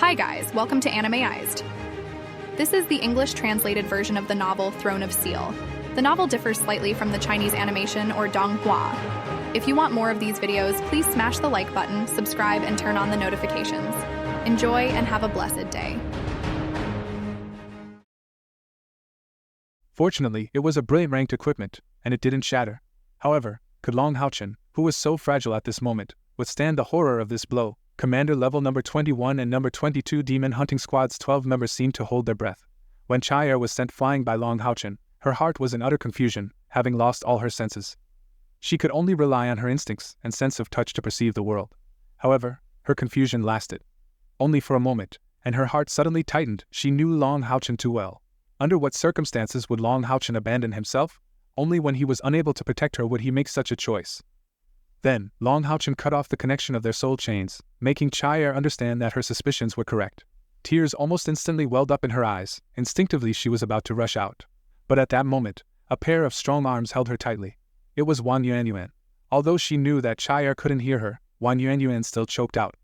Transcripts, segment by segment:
Hi guys, welcome to ANIMEized. This is the English translated version of the novel Throneofseal. The novel differs slightly from the Chinese animation or donghua. If you want more of these videos, please smash the like button, subscribe, and turn on the notifications. Enjoy and have a blessed day. Fortunately, it was a brilliant ranked equipment, and it didn't shatter. However, could Long HaoChen, who was so fragile at this moment, withstand the horror of this blow? Commander level number 21 and number 22 Demon Hunting Squad's 12 members seemed to hold their breath. When caier was sent flying by Long HaoChen, her heart was in utter confusion, having lost all her senses. She could only rely on her instincts and sense of touch to perceive the world. However, her confusion lasted only for a moment, and her heart suddenly tightened. She knew Long HaoChen too well. Under what circumstances would Long HaoChen abandon himself? Only when he was unable to protect her would he make such a choice. Then, Long HaoChen cut off the connection of their soul chains, making caier understand that her suspicions were correct. Tears almost instantly welled up in her eyes. Instinctively she was about to rush out. But at that moment, a pair of strong arms held her tightly. It was Wan Yuanyuan. Although she knew that caier couldn't hear her, Wan Yuanyuan still choked out.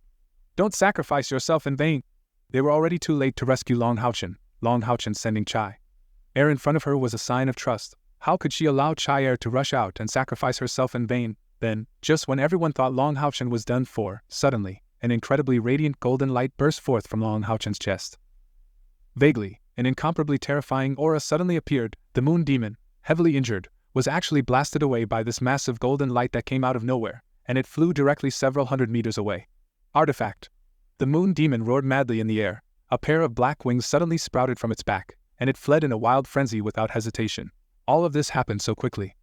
"Don't sacrifice yourself in vain." They were already too late to rescue Long HaoChen sending caier in front of her was a sign of trust. How could she allow caier to rush out and sacrifice herself in vain? Then, just when everyone thought Long HaoChen was done for, suddenly, an incredibly radiant golden light burst forth from Long HaoChen's chest. Vaguely, an incomparably terrifying aura suddenly appeared. The moon demon, heavily injured, was actually blasted away by this massive golden light that came out of nowhere, and it flew directly several hundred meters away. Artifact. The moon demon roared madly in the air. A pair of black wings suddenly sprouted from its back, and it fled in a wild frenzy without hesitation. All of this happened so quickly.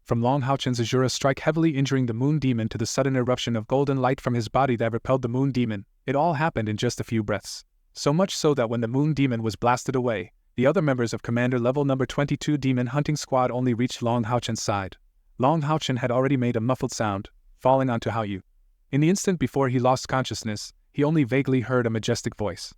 From Long HaoChen's Azura strike heavily injuring the moon demon to the sudden eruption of golden light from his body that repelled the moon demon, it all happened in just a few breaths. So much so that when the moon demon was blasted away, the other members of Commander level number 22 Demon Hunting Squad only reached Long HaoChen's side. Long HaoChen had already made a muffled sound, falling onto Haoyu. In the instant before he lost consciousness, he only vaguely heard a majestic voice.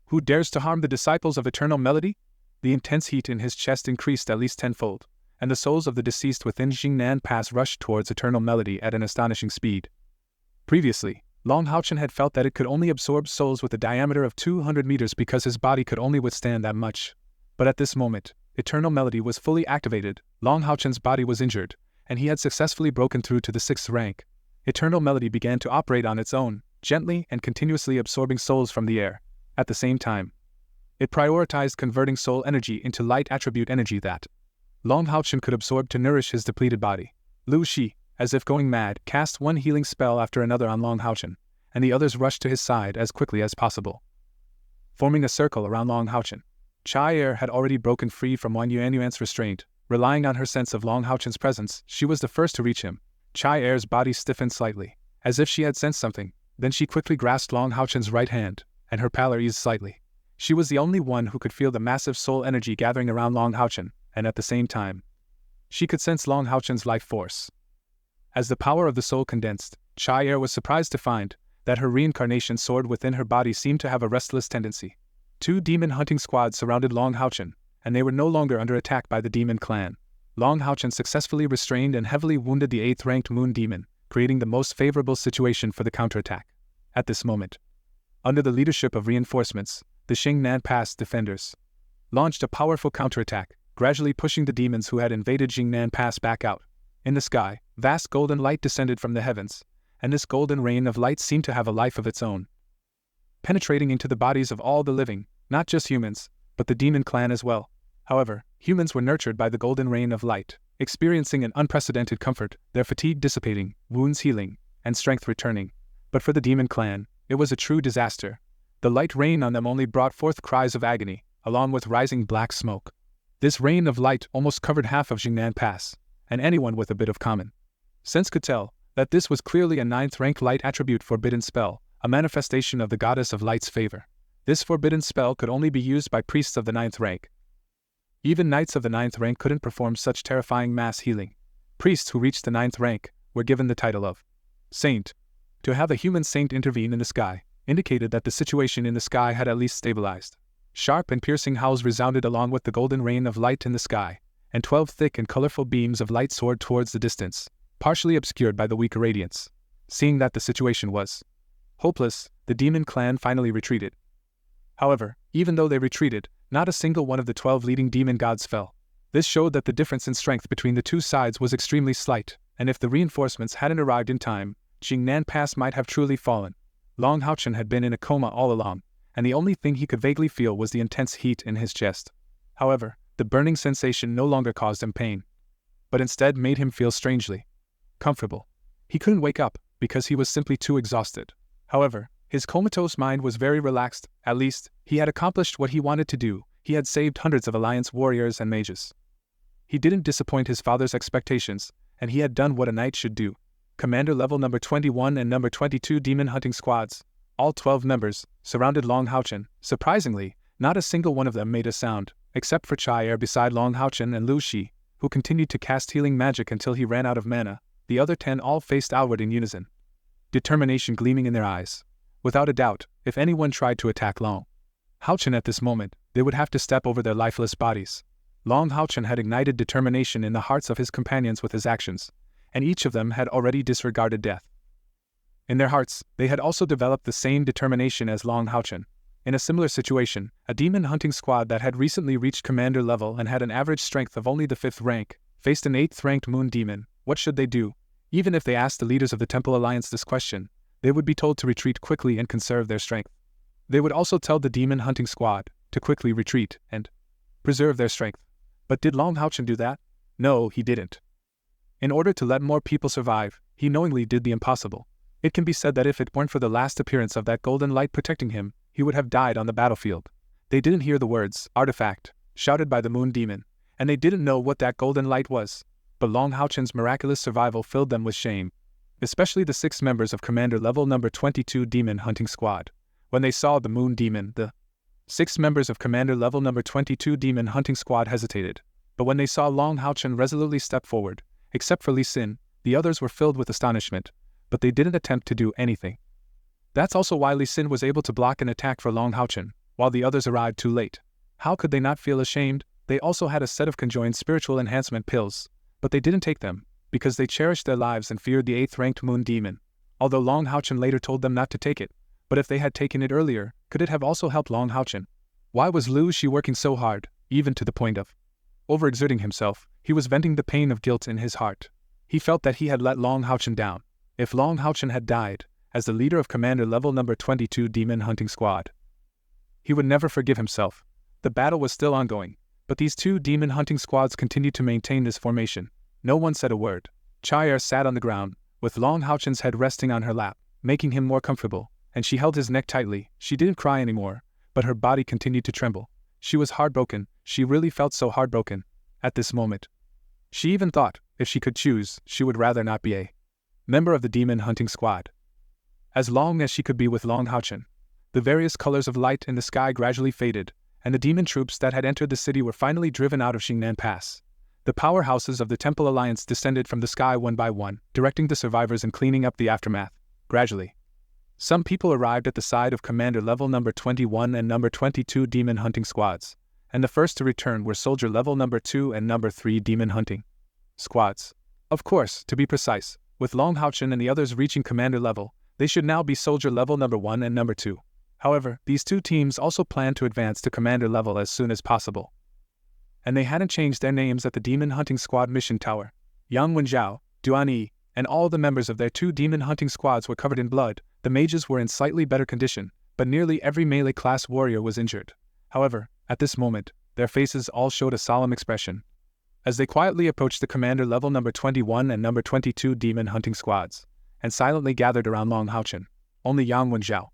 "Who dares to harm the disciples of eternal melody?" The intense heat in his chest increased at least tenfold, and the souls of the deceased within Jingnan Pass rushed towards eternal melody at an astonishing speed. Previously, Long HaoChen had felt that it could only absorb souls with a diameter of 200 meters because his body could only withstand that much. But at this moment, eternal melody was fully activated. Long HaoChen's body was injured, and he had successfully broken through to the 6th rank. Eternal melody began to operate on its own, gently and continuously absorbing souls from the air. At the same time, it prioritized converting soul energy into light attribute energy that Long HaoChen could absorb to nourish his depleted body. Lu Shi, as if going mad, cast one healing spell after another on Long HaoChen, and the others rushed to his side as quickly as possible. Forming a circle around Long HaoChen, caier had already broken free from Wan Yuanyuan's restraint. Relying on her sense of Long HaoChen's presence, she was the first to reach him. Caier's body stiffened slightly, as if she had sensed something. Then she quickly grasped Long HaoChen's right hand, and her pallor eased slightly. She was the only one who could feel the massive soul energy gathering around Long HaoChen, and at the same time, she could sense Long HaoChen's life force. As the power of the soul condensed, caier was surprised to find that her reincarnation sword within her body seemed to have a restless tendency. 2 demon hunting squads surrounded Long HaoChen, and they were no longer under attack by the demon clan. Long HaoChen successfully restrained and heavily wounded the 8th-ranked moon demon, creating the most favorable situation for the counterattack. At this moment, under the leadership of reinforcements, the Jingnan Pass defenders launched a powerful counterattack, gradually pushing the demons who had invaded Jingnan Pass back out. In the sky, vast golden light descended from the heavens, and this golden rain of light seemed to have a life of its own, penetrating into the bodies of all the living, not just humans, but the demon clan as well. However, humans were nurtured by the golden rain of light, experiencing an unprecedented comfort, their fatigue dissipating, wounds healing, and strength returning. But for the demon clan, it was a true disaster. The light rain on them only brought forth cries of agony, along with rising black smoke. This rain of light almost covered half of Jingnan Pass, and anyone with a bit of common sense could tell that this was clearly a 9th-rank light attribute forbidden spell, a manifestation of the goddess of light's favor. This forbidden spell could only be used by priests of the 9th rank. Even knights of the 9th rank couldn't perform such terrifying mass healing. Priests who reached the 9th rank were given the title of saint. To have a human saint intervene in the sky indicated that the situation in the sky had at least stabilized. Sharp and piercing howls resounded along with the golden rain of light in the sky, and 12 thick and colorful beams of light soared towards the distance, partially obscured by the weaker radiance. Seeing that the situation was hopeless, the demon clan finally retreated. However, even though they retreated, not a single one of the 12 leading demon gods fell. This showed that the difference in strength between the two sides was extremely slight, and if the reinforcements hadn't arrived in time, Jingnan Pass might have truly fallen. Long HaoChen had been in a coma all along, and the only thing he could vaguely feel was the intense heat in his chest. However, the burning sensation no longer caused him pain, but instead made him feel strangely comfortable. He couldn't wake up, because he was simply too exhausted. However, his comatose mind was very relaxed. At least, he had accomplished what he wanted to do. He had saved hundreds of Alliance warriors and mages. He didn't disappoint his father's expectations, and he had done what a knight should do. Commander level number 21 and number 22 demon hunting squads, all 12 members, surrounded Long HaoChen. Surprisingly, not a single one of them made a sound, except for Cai Er beside Long HaoChen and Lu Shi, who continued to cast healing magic until he ran out of mana. The other 10 all faced outward in unison, determination gleaming in their eyes. Without a doubt, if anyone tried to attack Long HaoChen at this moment, they would have to step over their lifeless bodies. Long HaoChen had ignited determination in the hearts of his companions with his actions, and each of them had already disregarded death. In their hearts, they had also developed the same determination as Long HaoChen. In a similar situation, a demon hunting squad that had recently reached commander level and had an average strength of only the 5th rank, faced an 8th ranked moon demon. What should they do? Even if they asked the leaders of the Temple Alliance this question, they would be told to retreat quickly and conserve their strength. They would also tell the demon hunting squad to quickly retreat and preserve their strength. But did Long HaoChen do that? No, he didn't. In order to let more people survive, he knowingly did the impossible. It can be said that if it weren't for the last appearance of that golden light protecting him, he would have died on the battlefield. They didn't hear the words, "artifact," shouted by the moon demon, and they didn't know what that golden light was. But Long HaoChen's miraculous survival filled them with shame, especially the 6 members of Commander level number 22 Demon Hunting Squad. When they saw the moon demon, the 6 members of Commander level number 22 Demon Hunting Squad hesitated, but when they saw Long HaoChen resolutely step forward, except for Li Xin, the others were filled with astonishment, but they didn't attempt to do anything. That's also why Li Xin was able to block an attack for Long HaoChen, while the others arrived too late. How could they not feel ashamed? They also had a set of conjoined spiritual enhancement pills, but they didn't take them, because they cherished their lives and feared the 8th-ranked moon demon. Although Long HaoChen later told them not to take it, but if they had taken it earlier, could it have also helped Long HaoChen? Why was Lu Shi working so hard, even to the point of overexerting himself? He was venting the pain of guilt in his heart. He felt that he had let Long HaoChen down. If Long HaoChen had died, as the leader of Commander level number 22 Demon Hunting Squad, he would never forgive himself. The battle was still ongoing, but these 2 demon hunting squads continued to maintain this formation. No one said a word. Cai Er sat on the ground, with Long HaoChen's head resting on her lap, making him more comfortable, and she held his neck tightly. She didn't cry anymore, but her body continued to tremble. She was heartbroken. She really felt so heartbroken at this moment. She even thought, if she could choose, she would rather not be a member of the demon hunting squad. As long as she could be with Long HaoChen. The various colors of light in the sky gradually faded, and the demon troops that had entered the city were finally driven out of Jingnan Pass. The powerhouses of the Temple Alliance descended from the sky one by one, directing the survivors and cleaning up the aftermath. Gradually, some people arrived at the side of Commander level number 21 and number 22 Demon Hunting Squads, and the first to return were Soldier level number 2 and number 3 Demon Hunting Squads. Of course, to be precise, with Long HaoChen and the others reaching Commander level, they should now be Soldier level number 1 and number 2. However, these 2 teams also planned to advance to Commander level as soon as possible. And they hadn't changed their names at the Demon Hunting Squad Mission Tower. Yang Wenjiao, Duan Yi, and all the members of their 2 Demon Hunting Squads were covered in blood. The mages were in slightly better condition, but nearly every melee class warrior was injured. However, at this moment, their faces all showed a solemn expression. As they quietly approached the Commander level number 21 and number 22 Demon Hunting Squads, and silently gathered around Long HaoChen, only Yang Wenjiao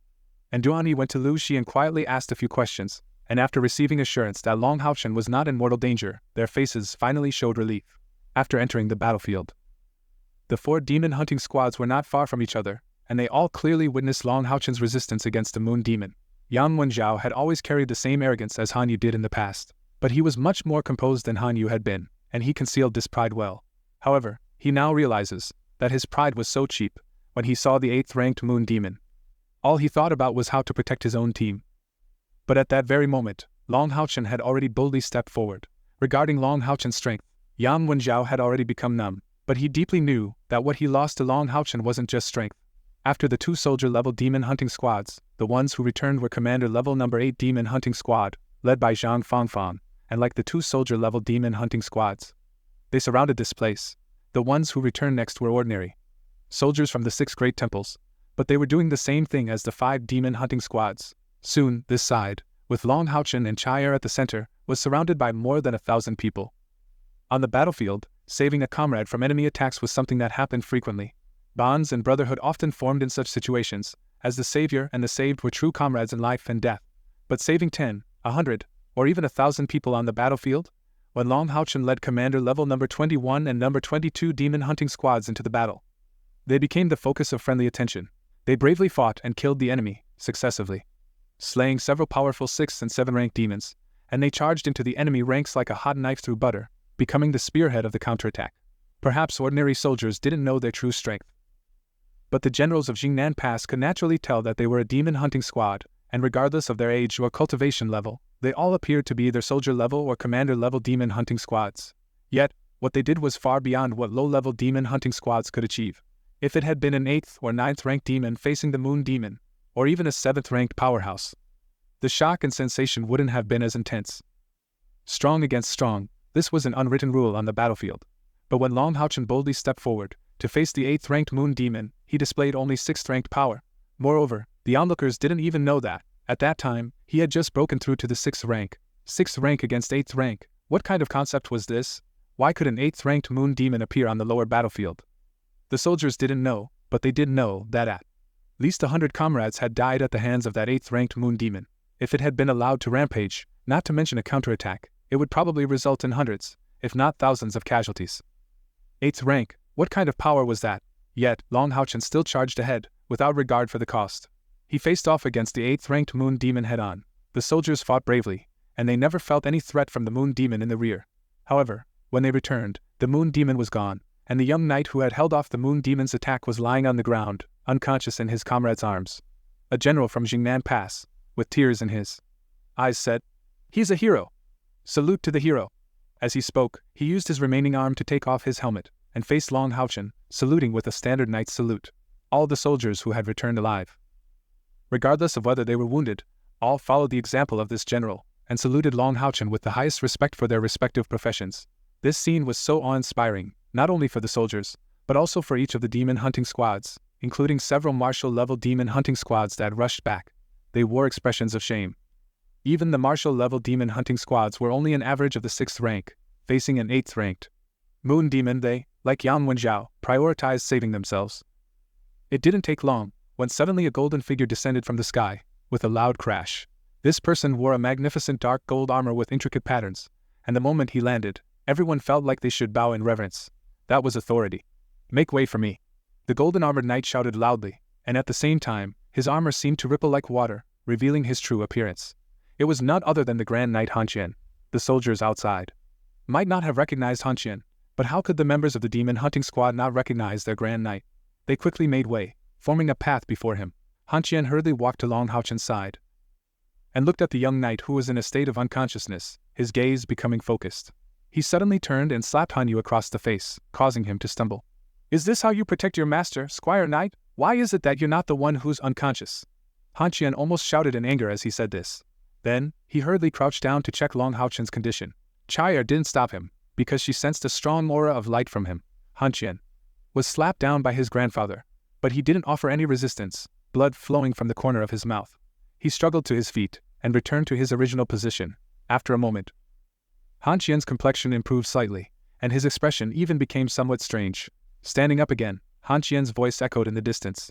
and Duan Yi went to Lu Shi and quietly asked a few questions, and after receiving assurance that Long HaoChen was not in mortal danger, their faces finally showed relief. After entering the battlefield, the 4 demon hunting squads were not far from each other, and they all clearly witnessed Long HaoChen's resistance against the moon demon. Yang Wenjiao had always carried the same arrogance as Han Yu did in the past, but he was much more composed than Han Yu had been, and he concealed this pride well. However, he now realizes that his pride was so cheap. When he saw the 8th-ranked moon demon, all he thought about was how to protect his own team. But at that very moment, Long HaoChen had already boldly stepped forward. Regarding Long HaoChen's strength, Yang Wenjiao had already become numb, but he deeply knew that what he lost to Long HaoChen wasn't just strength. After the 2 soldier-level demon hunting squads, The ones who returned were Commander Level Number 8 Demon Hunting Squad, led by Zhang Fangfang, and like the 2 Soldier Level Demon Hunting Squads. They surrounded this place. The ones who returned next were ordinary soldiers from the 6 Great Temples, but they were doing the same thing as the 5 Demon Hunting Squads. Soon, this side, with Long HaoChen and Cai Er at the center, was surrounded by more than 1,000 people. On the battlefield, saving a comrade from enemy attacks was something that happened frequently. Bonds and brotherhood often formed in such situations, as the savior and the saved were true comrades in life and death. But saving 10, 100, or even 1,000 people on the battlefield? When Long HaoChen led Commander Level Number 21 and Number 22 Demon Hunting Squads into the battle, they became the focus of friendly attention. They bravely fought and killed the enemy, successively, slaying several powerful 6 and 7 rank demons, and they charged into the enemy ranks like a hot knife through butter, becoming the spearhead of the counterattack. Perhaps ordinary soldiers didn't know their true strength, but the generals of Jingnan Pass could naturally tell that they were a demon hunting squad, and regardless of their age or cultivation level, they all appeared to be either soldier level or commander level demon hunting squads. Yet, what they did was far beyond what low-level demon hunting squads could achieve. If it had been an 8th or 9th ranked demon facing the moon demon, or even a 7th ranked powerhouse, the shock and sensation wouldn't have been as intense. Strong against strong, this was an unwritten rule on the battlefield. But when Long HaoChen boldly stepped forward to face the 8th ranked moon demon, he displayed only 6th ranked power. Moreover, the onlookers didn't even know that, at that time, he had just broken through to the 6th rank. 6th rank against 8th rank. What kind of concept was this? Why could an 8th ranked moon demon appear on the lower battlefield? The soldiers didn't know, but they did know that at least 100 comrades had died at the hands of that 8th ranked moon demon. If it had been allowed to rampage, not to mention a counterattack, it would probably result in hundreds, if not thousands of casualties. 8th rank, what kind of power was that? Yet, Long HaoChen still charged ahead, without regard for the cost. He faced off against the 8th ranked moon demon head-on. The soldiers fought bravely, and they never felt any threat from the moon demon in the rear. However, when they returned, the moon demon was gone, and the young knight who had held off the moon demon's attack was lying on the ground, unconscious in his comrade's arms. A general from Jingnan Pass, with tears in his eyes, said, "He's a hero! Salute to the hero!" As he spoke, he used his remaining arm to take off his helmet, and faced Long HaoChen, saluting with a standard knight's salute. All the soldiers who had returned alive, regardless of whether they were wounded, all followed the example of this general, and saluted Long HaoChen with the highest respect for their respective professions. This scene was so awe-inspiring, not only for the soldiers, but also for each of the demon hunting squads, including several martial-level demon hunting squads that rushed back. They wore expressions of shame. Even the martial-level demon hunting squads were only an average of the 6th rank, facing an 8th ranked moon demon. They, like Yang Wenjiao, prioritized saving themselves. It didn't take long, when suddenly a golden figure descended from the sky, with a loud crash. This person wore a magnificent dark gold armor with intricate patterns, and the moment he landed, everyone felt like they should bow in reverence. That was authority. "Make way for me!" The golden-armored knight shouted loudly, and at the same time, his armor seemed to ripple like water, revealing his true appearance. It was none other than the Grand Knight HaoChen. The soldiers outside might not have recognized HaoChen, but how could the members of the demon hunting squad not recognize their Grand Knight? They quickly made way, forming a path before him. HaoChen hurriedly walked to Long HaoChen's side and looked at the young knight who was in a state of unconsciousness, his gaze becoming focused. He suddenly turned and slapped Hanyu across the face, causing him to stumble. "Is this how you protect your master, Squire Knight? Why is it that you're not the one who's unconscious?" HaoChen almost shouted in anger as he said this. Then, he hurriedly crouched down to check Long HaoChen's condition. Caier didn't stop him, because she sensed a strong aura of light from him. HaoChen was slapped down by his grandfather, but he didn't offer any resistance, blood flowing from the corner of his mouth. He struggled to his feet, and returned to his original position. After a moment, HaoChen's complexion improved slightly, and his expression even became somewhat strange. Standing up again, HaoChen's voice echoed in the distance.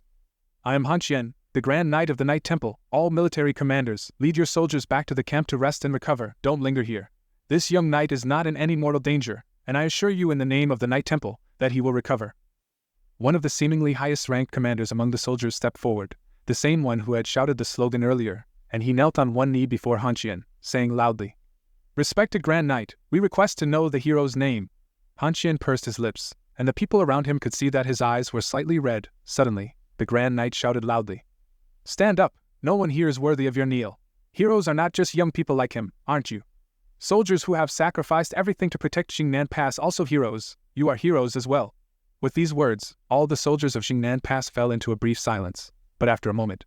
"I am HaoChen, the Grand Knight of the Night Temple. All military commanders, lead your soldiers back to the camp to rest and recover. Don't linger here. This young knight is not in any mortal danger, and I assure you in the name of the Night Temple, that he will recover." One of the seemingly highest-ranked commanders among the soldiers stepped forward, the same one who had shouted the slogan earlier, and he knelt on one knee before HaoChen, saying loudly, "Respected Grand Knight, we request to know the hero's name." HaoChen pursed his lips, and the people around him could see that his eyes were slightly red. Suddenly, the Grand Knight shouted loudly, "Stand up, no one here is worthy of your kneel. Heroes are not just young people like him, aren't you? Soldiers who have sacrificed everything to protect Jingnan Pass also heroes. You are heroes as well." With these words, all the soldiers of Jingnan Pass fell into a brief silence, but after a moment,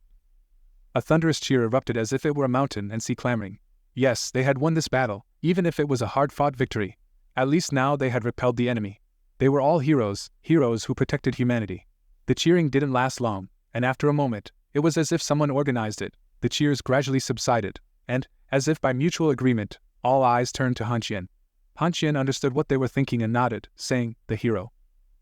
A thunderous cheer erupted as if it were a mountain and sea clamoring. Yes, they had won this battle, even if it was a hard-fought victory. At least now they had repelled the enemy. They were all heroes who protected humanity. The cheering didn't last long, and after a moment, it was as if someone organized it. The cheers gradually subsided, and, as if by mutual agreement, all eyes turned to HaoChen. HaoChen understood what they were thinking and nodded, saying, "The hero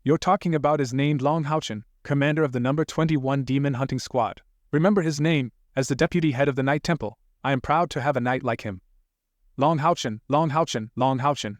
you're talking about is named Long HaoChen, commander of the number 21 Demon Hunting Squad. Remember his name, as the deputy head of the Night Temple. I am proud to have a knight like him." Long HaoChen, Long HaoChen, Long HaoChen.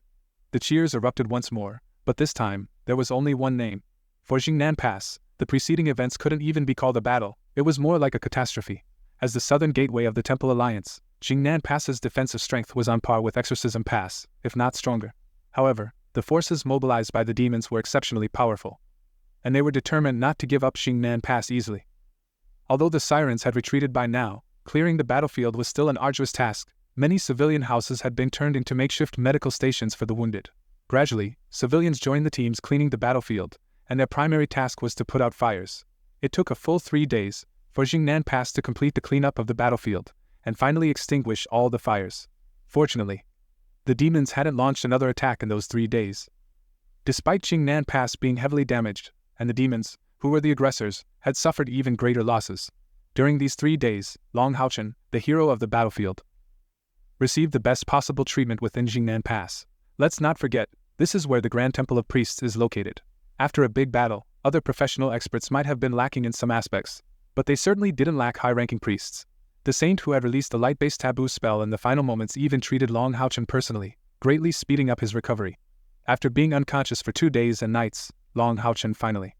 The cheers erupted once more, but this time, there was only one name. For Jingnan Pass, the preceding events couldn't even be called a battle, it was more like a catastrophe. As the southern gateway of the Temple Alliance, Jingnan Pass's defensive strength was on par with Exorcism Pass, if not stronger. However, the forces mobilized by the demons were exceptionally powerful, and they were determined not to give up Jingnan Pass easily. Although the sirens had retreated by now, clearing the battlefield was still an arduous task. Many civilian houses had been turned into makeshift medical stations for the wounded. Gradually, civilians joined the teams cleaning the battlefield, and their primary task was to put out fires. It took a full 3 days for Jingnan Pass to complete the cleanup of the battlefield, and finally extinguish all the fires. Fortunately, the demons hadn't launched another attack in those 3 days. Despite Jingnan Pass being heavily damaged, and the demons, who were the aggressors, had suffered even greater losses. During these 3 days, Long HaoChen, the hero of the battlefield, received the best possible treatment within Jingnan Pass. Let's not forget, this is where the Grand Temple of Priests is located. After a big battle, other professional experts might have been lacking in some aspects, but they certainly didn't lack high-ranking priests. The saint who had released the light-based taboo spell in the final moments even treated Long HaoChen personally, greatly speeding up his recovery. After being unconscious for 2 days and nights, Long HaoChen finally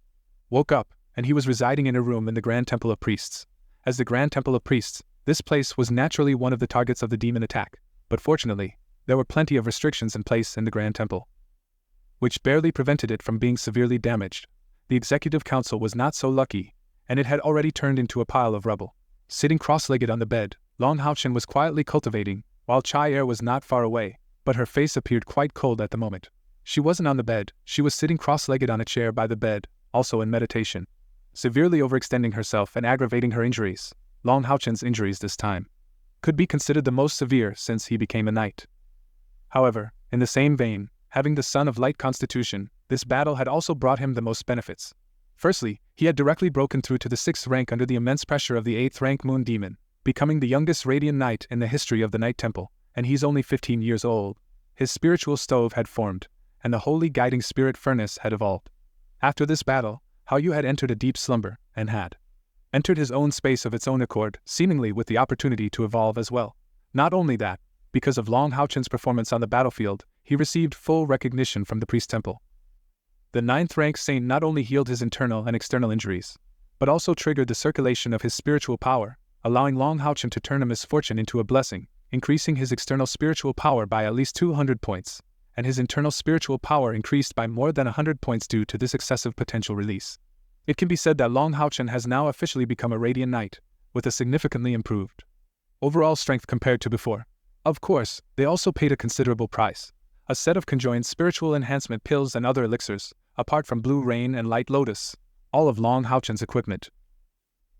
woke up, and he was residing in a room in the Grand Temple of Priests. As the Grand Temple of Priests, this place was naturally one of the targets of the demon attack, but fortunately, there were plenty of restrictions in place in the Grand Temple, which barely prevented it from being severely damaged. The Executive Council was not so lucky, and it had already turned into a pile of rubble. Sitting cross-legged on the bed, Long HaoChen was quietly cultivating, while Caier was not far away, but her face appeared quite cold at the moment. She wasn't on the bed, she was sitting cross-legged on a chair by the bed, also in meditation, severely overextending herself and aggravating her injuries. Long HaoChen's injuries this time could be considered the most severe since he became a knight. However, in the same vein, having the son of light constitution, this battle had also brought him the most benefits. Firstly, he had directly broken through to the 6th rank under the immense pressure of the 8th rank Moon Demon, becoming the youngest Radiant Knight in the history of the Night Temple, and he's only 15 years old. His spiritual stove had formed, and the holy guiding spirit furnace had evolved. After this battle, Haoyu had entered a deep slumber, and had entered his own space of its own accord, seemingly with the opportunity to evolve as well. Not only that, because of Long HaoChen's performance on the battlefield, he received full recognition from the priest temple. The 9th rank saint not only healed his internal and external injuries, but also triggered the circulation of his spiritual power, allowing Long HaoChen to turn a misfortune into a blessing, increasing his external spiritual power by at least 200 points, and his internal spiritual power increased by more than 100 points due to this excessive potential release. It can be said that Long HaoChen has now officially become a Radiant Knight, with a significantly improved overall strength compared to before. Of course, they also paid a considerable price. A set of conjoined spiritual enhancement pills and other elixirs, apart from Blue Rain and Light Lotus, all of Long HaoChen's equipment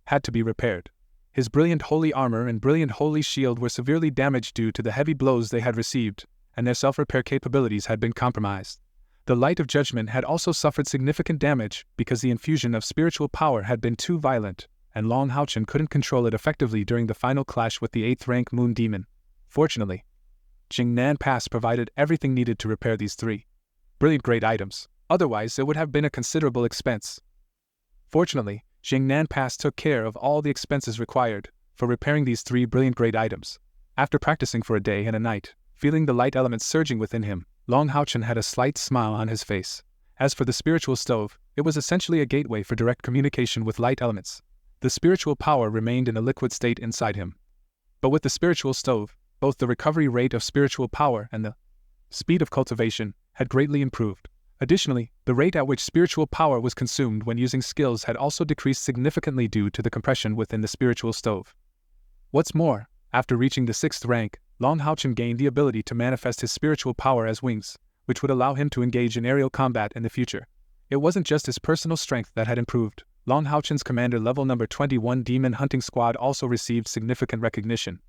had to be repaired. His brilliant holy armor and brilliant holy shield were severely damaged due to the heavy blows they had received, and their self-repair capabilities had been compromised. The Light of Judgment had also suffered significant damage because the infusion of spiritual power had been too violent, and Long HaoChen couldn't control it effectively during the final clash with the 8th rank Moon Demon. Fortunately, Jingnan Pass provided everything needed to repair these 3 brilliant great items, otherwise it would have been a considerable expense. Fortunately, Jingnan Pass took care of all the expenses required for repairing these 3 brilliant great items. After practicing for a day and a night, feeling the light elements surging within him, Long HaoChen had a slight smile on his face. As for the spiritual stove, it was essentially a gateway for direct communication with light elements. The spiritual power remained in a liquid state inside him. But with the spiritual stove, both the recovery rate of spiritual power and the speed of cultivation had greatly improved. Additionally, the rate at which spiritual power was consumed when using skills had also decreased significantly due to the compression within the spiritual stove. What's more, after reaching the 6th rank, Long HaoChen gained the ability to manifest his spiritual power as wings, which would allow him to engage in aerial combat in the future. It wasn't just his personal strength that had improved, Long HaoChen's commander level number 21 Demon Hunting Squad also received significant recognition,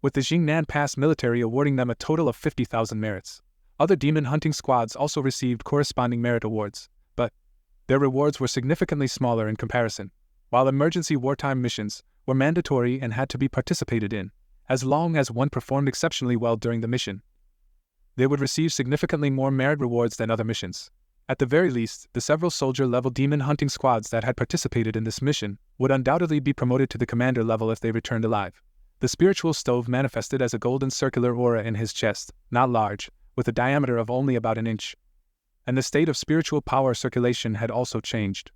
with the Jingnan Pass military awarding them a total of 50,000 merits. Other demon hunting squads also received corresponding merit awards, but their rewards were significantly smaller in comparison. While emergency wartime missions were mandatory and had to be participated in, as long as one performed exceptionally well during the mission, they would receive significantly more merit rewards than other missions. At the very least, the several soldier-level demon hunting squads that had participated in this mission would undoubtedly be promoted to the commander level if they returned alive. The spiritual stove manifested as a golden circular aura in his chest, not large, with a diameter of only about an inch. And the state of spiritual power circulation had also changed.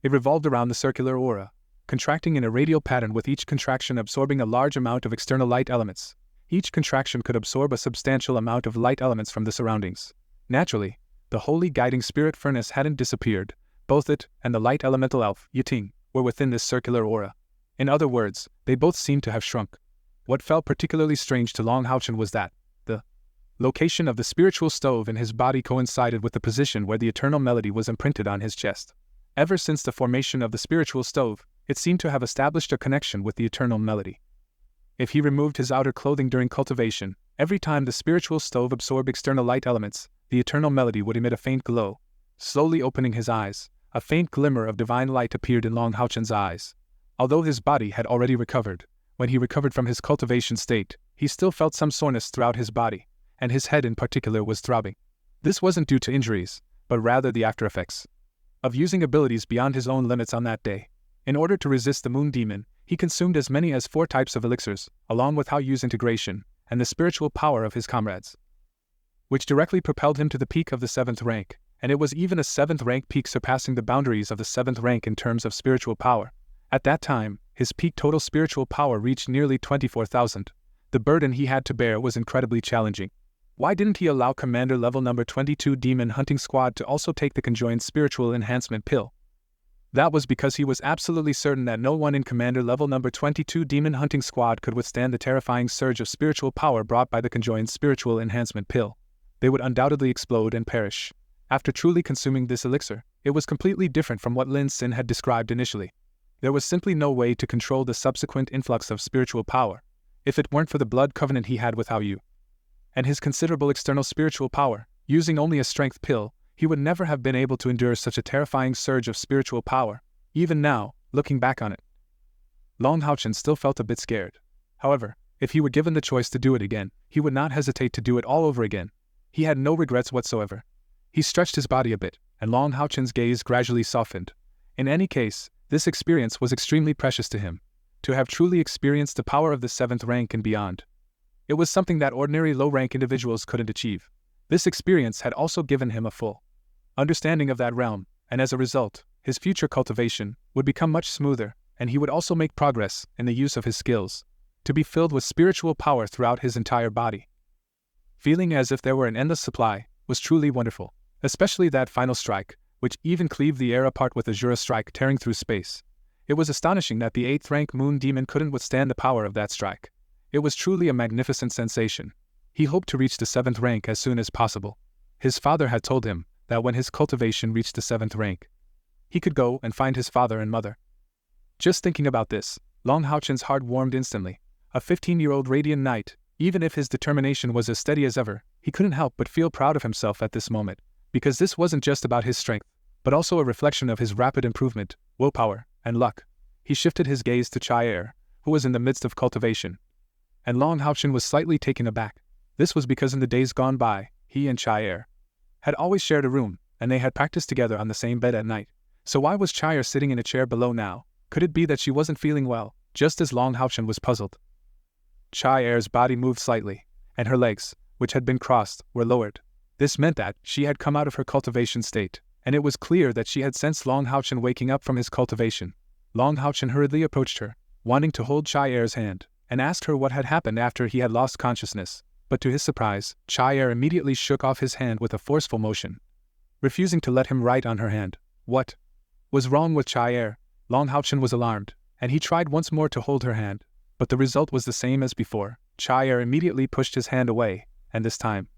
It revolved around the circular aura, contracting in a radial pattern with each contraction absorbing a large amount of external light elements. Each contraction could absorb a substantial amount of light elements from the surroundings. Naturally, the holy guiding spirit furnace hadn't disappeared. Both it and the light elemental elf, Yiting, were within this circular aura. In other words, they both seemed to have shrunk. What felt particularly strange to Long HaoChen was that the location of the spiritual stove in his body coincided with the position where the eternal melody was imprinted on his chest. Ever since the formation of the spiritual stove, it seemed to have established a connection with the eternal melody. If he removed his outer clothing during cultivation, every time the spiritual stove absorbed external light elements, the eternal melody would emit a faint glow. Slowly opening his eyes, a faint glimmer of divine light appeared in Long HaoChen's eyes. Although his body had already recovered, when he recovered from his cultivation state, he still felt some soreness throughout his body, and his head in particular was throbbing. This wasn't due to injuries, but rather the aftereffects of using abilities beyond his own limits on that day. In order to resist the moon demon, he consumed as many as 4 types of elixirs, along with HaoYu's integration, and the spiritual power of his comrades, which directly propelled him to the peak of the 7th rank, and it was even a 7th rank peak surpassing the boundaries of the 7th rank in terms of spiritual power. At that time, his peak total spiritual power reached nearly 24,000. The burden he had to bear was incredibly challenging. Why didn't he allow commander level number 22 Demon Hunting Squad to also take the conjoined spiritual enhancement pill? That was because he was absolutely certain that no one in commander level number 22 Demon Hunting Squad could withstand the terrifying surge of spiritual power brought by the conjoined spiritual enhancement pill. They would undoubtedly explode and perish. After truly consuming this elixir, it was completely different from what Lin Xin had described initially. There was simply no way to control the subsequent influx of spiritual power, if it weren't for the blood covenant he had with HaoYu and his considerable external spiritual power. Using only a strength pill, he would never have been able to endure such a terrifying surge of spiritual power. Even now, looking back on it, Long HaoChen still felt a bit scared. However, if he were given the choice to do it again, he would not hesitate to do it all over again. He had no regrets whatsoever. He stretched his body a bit, and Long HaoChen's gaze gradually softened. In any case, this experience was extremely precious to him. To have truly experienced the power of the 7th rank and beyond, it was something that ordinary low-rank individuals couldn't achieve. This experience had also given him a full understanding of that realm, and as a result, his future cultivation would become much smoother, and he would also make progress in the use of his skills, to be filled with spiritual power throughout his entire body. Feeling as if there were an endless supply was truly wonderful, especially that final strike, which even cleaved the air apart with Azura strike tearing through space. It was astonishing that the 8th rank moon demon couldn't withstand the power of that strike. It was truly a magnificent sensation. He hoped to reach the 7th rank as soon as possible. His father had told him that when his cultivation reached the 7th rank, he could go and find his father and mother. Just thinking about this, Long HaoChen's heart warmed instantly. A 15-year-old radiant knight, even if his determination was as steady as ever, he couldn't help but feel proud of himself at this moment, because this wasn't just about his strength, but also a reflection of his rapid improvement, willpower, and luck. He shifted his gaze to Caier, who was in the midst of cultivation, and Long HaoChen was slightly taken aback. This was because in the days gone by, he and Caier had always shared a room, and they had practiced together on the same bed at night. So why was Caier sitting in a chair below now? Could it be that she wasn't feeling well, just as Long HaoChen was puzzled? Caier's body moved slightly, and her legs, which had been crossed, were lowered. This meant that she had come out of her cultivation state, and it was clear that she had sensed Long HaoChen waking up from his cultivation. Long HaoChen hurriedly approached her, wanting to hold Caier's hand, and asked her what had happened after he had lost consciousness. But to his surprise, Caier immediately shook off his hand with a forceful motion, refusing to let him write on her hand. What was wrong with Caier? Long HaoChen was alarmed, and he tried once more to hold her hand, but the result was the same as before. Caier immediately pushed his hand away, and this time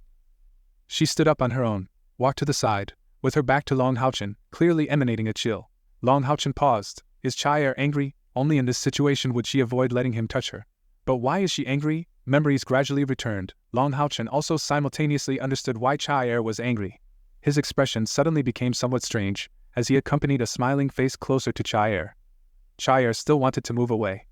she stood up on her own, walked to the side, with her back to Long HaoChen, clearly emanating a chill. Long HaoChen paused. Is Cai Er angry? Only in this situation would she avoid letting him touch her. But why is she angry? Memories gradually returned. Long HaoChen also simultaneously understood why Cai Er was angry. His expression suddenly became somewhat strange, as he accompanied a smiling face closer to Cai Er. Cai Er still wanted to move away.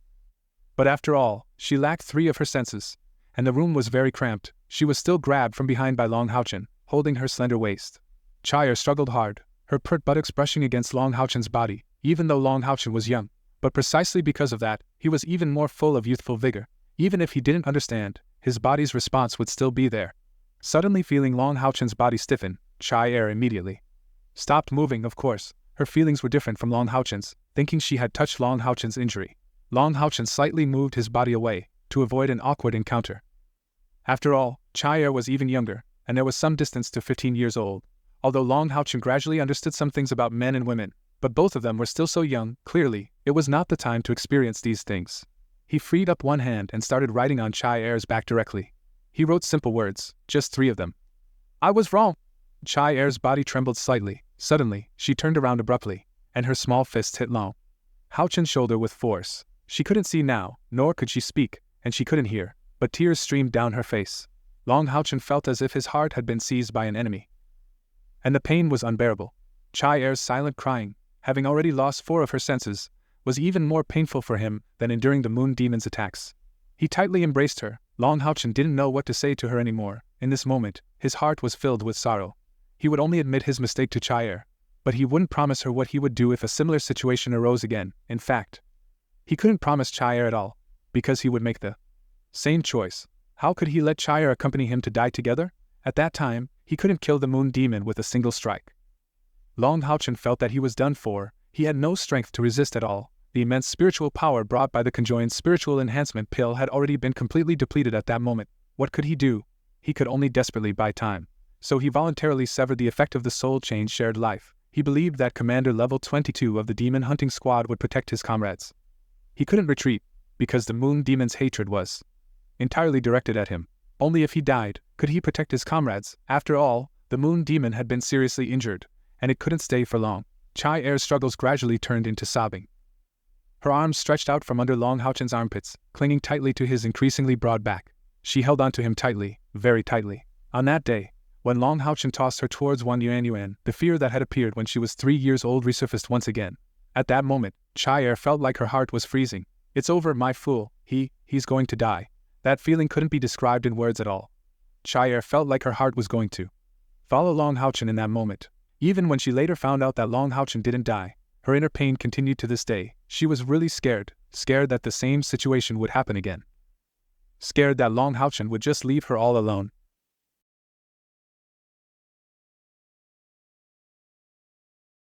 But after all, she lacked 3 of her senses, and the room was very cramped. She was still grabbed from behind by Long HaoChen, holding her slender waist. Cai Er struggled hard, her pert buttocks brushing against Long HaoChen's body, even though Long HaoChen was young. But precisely because of that, he was even more full of youthful vigor. Even if he didn't understand, his body's response would still be there. Suddenly feeling Long HaoChen's body stiffen, Cai Er immediately stopped moving. Of course, her feelings were different from Long HaoChen's, thinking she had touched Long HaoChen's injury. Long HaoChen slightly moved his body away, to avoid an awkward encounter. After all, Cai Er was even younger, and there was some distance to 15 years old. Although Long HaoChen gradually understood some things about men and women, but both of them were still so young. Clearly, it was not the time to experience these things. He freed up one hand and started writing on Cai Er's back directly. He wrote simple words, just 3 of them. I was wrong. Cai Er's body trembled slightly. Suddenly, she turned around abruptly, and her small fist hit Long HaoChen's shoulder with force. She couldn't see now, nor could she speak, and she couldn't hear, but tears streamed down her face. Long HaoChen felt as if his heart had been seized by an enemy, and the pain was unbearable. Cai Er's silent crying, having already lost 4 of her senses, was even more painful for him than enduring the moon demon's attacks. He tightly embraced her. Long HaoChen didn't know what to say to her anymore. In this moment, his heart was filled with sorrow. He would only admit his mistake to Cai Er, but he wouldn't promise her what he would do if a similar situation arose again. In fact, he couldn't promise Cai Er at all, because he would make the same choice. How could he let Cai Er accompany him to die together? At that time, he couldn't kill the moon demon with a single strike. Long HaoChen felt that he was done for. He had no strength to resist at all. The immense spiritual power brought by the conjoined spiritual enhancement pill had already been completely depleted at that moment. What could he do? He could only desperately buy time. So he voluntarily severed the effect of the soul chain shared life. He believed that Commander Level 22 of the Demon Hunting Squad would protect his comrades. He couldn't retreat, because the moon demon's hatred was entirely directed at him. Only if he died could he protect his comrades. After all, the moon demon had been seriously injured, and it couldn't stay for long. Cai Er's struggles gradually turned into sobbing. Her arms stretched out from under Long HaoChen's armpits, clinging tightly to his increasingly broad back. She held onto him tightly, very tightly. On that day, when Long HaoChen tossed her towards Wan Yuanyuan, the fear that had appeared when she was 3 years old resurfaced once again. At that moment, Cai Er felt like her heart was freezing. It's over, my fool. He's going to die. That feeling couldn't be described in words at all. Cai Er felt like her heart was going to follow Long HaoChen in that moment. Even when she later found out that Long HaoChen didn't die, her inner pain continued to this day. She was really scared that the same situation would happen again. Scared that Long HaoChen would just leave her all alone.